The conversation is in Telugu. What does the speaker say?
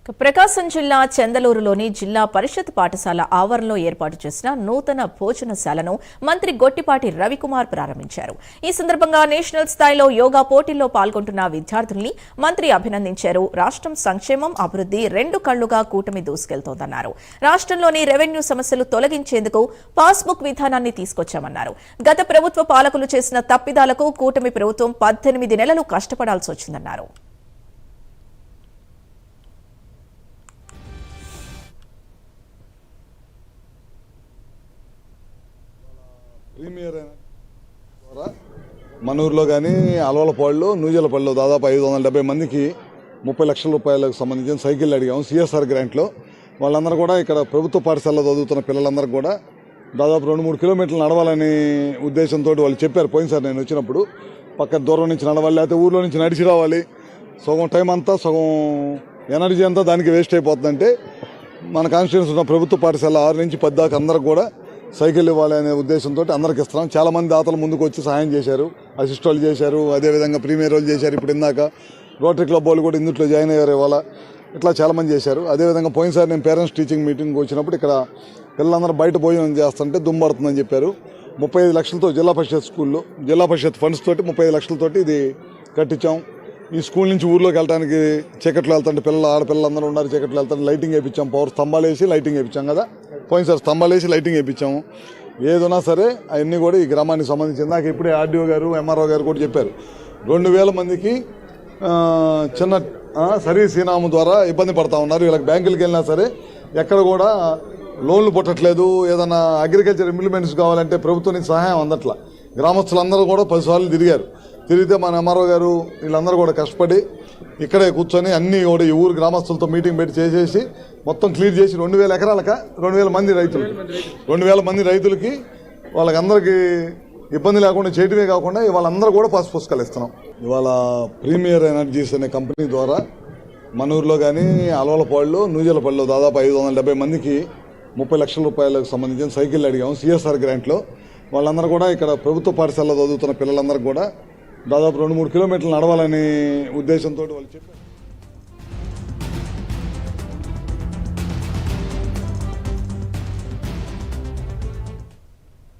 ప్రకాశం జిల్లా చందలూరులోని జిల్లా పరిషత్ పాఠశాల ఆవరణలో ఏర్పాటు చేసిన నూతన భోజనశాలను మంత్రి గొట్టిపాటి రవికుమార్ ప్రారంభించారు. ఈ సందర్భంగా నేషనల్ స్థాయిలో యోగా పోటీల్లో పాల్గొంటున్న విద్యార్థుల్ని మంత్రి అభినందించారు. రాష్ట్రం సంక్షేమం, అభివృద్ధి రెండు కళ్లుగా కూటమి దూసుకెళ్తోందన్నారు. రాష్ట్రంలోని రెవెన్యూ సమస్యలు తొలగించేందుకు పాస్బుక్ విధానాన్ని తీసుకొచ్చామన్నారు. గత ప్రభుత్వ పాలకులు చేసిన తప్పిదాలకు కూటమి ప్రభుత్వం 18 నెలలు కష్టపడాల్సి వచ్చిందన్నారు. ప్రీమియర్ ద్వారా మన ఊరిలో కానీ అలవలపాడులో నూజలపాడులో దాదాపు 570 మందికి 30 లక్షల రూపాయలకు సంబంధించిన సైకిల్ అడిగాము సిఎస్ఆర్ గ్రాంట్లో. వాళ్ళందరూ కూడా ఇక్కడ ప్రభుత్వ పాఠశాలలో చదువుతున్న పిల్లలందరూ కూడా దాదాపు 2-3 కిలోమీటర్లు నడవాలని ఉద్దేశంతో వాళ్ళు చెప్పారు. పోయినసారి నేను వచ్చినప్పుడు పక్కన దూరం నుంచి నడవాలి, లేకపోతే ఊర్లో నుంచి నడిచి రావాలి, సగం టైం అంతా సగం ఎనర్జీ అంతా దానికి వేస్ట్ అయిపోతుందంటే మన కాన్స్టిట్యూన్స్ ఉన్న ప్రభుత్వ పాఠశాల 6 నుంచి 10 దాకా అందరికి కూడా సైకిల్ ఇవ్వాలి అనే ఉద్దేశంతో అందరికి ఇస్తున్నాం. చాలామంది దాతలు ముందుకు వచ్చి సహాయం చేశారు, అసిస్ట్ వాళ్ళు చేశారు, అదేవిధంగా ప్రీమియర్ వాళ్ళు చేశారు. ఇప్పుడు ఇందాక రోటరీ క్లబ్ వాళ్ళు కూడా ఇందులో జాయిన్ అయ్యారు ఇవాళ. ఇట్లా చాలామంది చేశారు. అదేవిధంగా పోయినసారి నేను పేరెంట్స్ టీచింగ్ మీటింగ్ వచ్చినప్పుడు ఇక్కడ పిల్లలందరూ బయట భోజనం చేస్తుంటే దుమ్ముపడుతుందని చెప్పారు. 35 లక్షలతో జిల్లా పరిషత్ స్కూల్లో జిల్లా పరిషత్ ఫండ్స్ తోటి 35 లక్షలతోటి ఇది కట్టించాం. ఈ స్కూల్ నుంచి ఊర్లోకి వెళ్ళడానికి చీకట్లు వెళ్తుంటే పిల్లలు ఆడపిల్లలందరూ ఉన్నారు, చీకట్లు వెళ్తుంటే లైటింగ్ వేయించాం, పవర్ స్తంభాలు వేసి లైటింగ్ వేయించాం కదా. పోయినసారి స్తంభాలు వేసి లైటింగ్ వేయించాము. ఏదైనా సరే అవన్నీ కూడా ఈ గ్రామానికి సంబంధించింది. నాకు ఇప్పుడే ఆర్డీఓ గారు ఎంఆర్ఓ గారు కూడా చెప్పారు 2000 మందికి చిన్న సర్వీస్ ఇనాము ద్వారా ఇబ్బంది పడతా ఉన్నారు. వీళ్ళకి బ్యాంకులకు వెళ్ళినా సరే ఎక్కడ కూడా లోన్లు పుట్టట్లేదు. ఏదైనా అగ్రికల్చర్ ఇంప్లిమెంట్స్ కావాలంటే ప్రభుత్వం నుంచి సహాయం అందట్లా. గ్రామస్తులందరూ కూడా 10 సార్లు తిరిగితే మన ఎంఆర్ఓ గారు వీళ్ళందరూ కూడా కష్టపడి ఇక్కడే కూర్చొని అన్నీ కూడా ఈ ఊరు గ్రామస్తులతో మీటింగ్ పెట్టి చేసేసి మొత్తం క్లియర్ చేసి 2000 ఎకరాలక 2000 మంది రైతులు 2000 మంది రైతులకి వాళ్ళకందరికీ ఇబ్బంది లేకుండా చేయటమే కాకుండా వాళ్ళందరూ కూడా పసుపు పుస్తకాలు ఇస్తున్నాం. ఇవాళ ప్రీమియర్ ఎనర్జీస్ అనే కంపెనీ ద్వారా మన ఊరిలో కానీ అలవలపాడులో నూజలపాడులో దాదాపు 570 మందికి 30 లక్షల రూపాయలకు సంబంధించిన సైకిల్ అడిగాము సిఎస్ఆర్ గ్రాంట్లో. వాళ్ళందరూ కూడా ఇక్కడ ప్రభుత్వ పాఠశాలలో చదువుతున్న పిల్లలందరూ కూడా దాదాపు 2-3 కిలోమీటర్లు నడవాలని ఉద్దేశంతో వాళ్ళు చెప్పారు.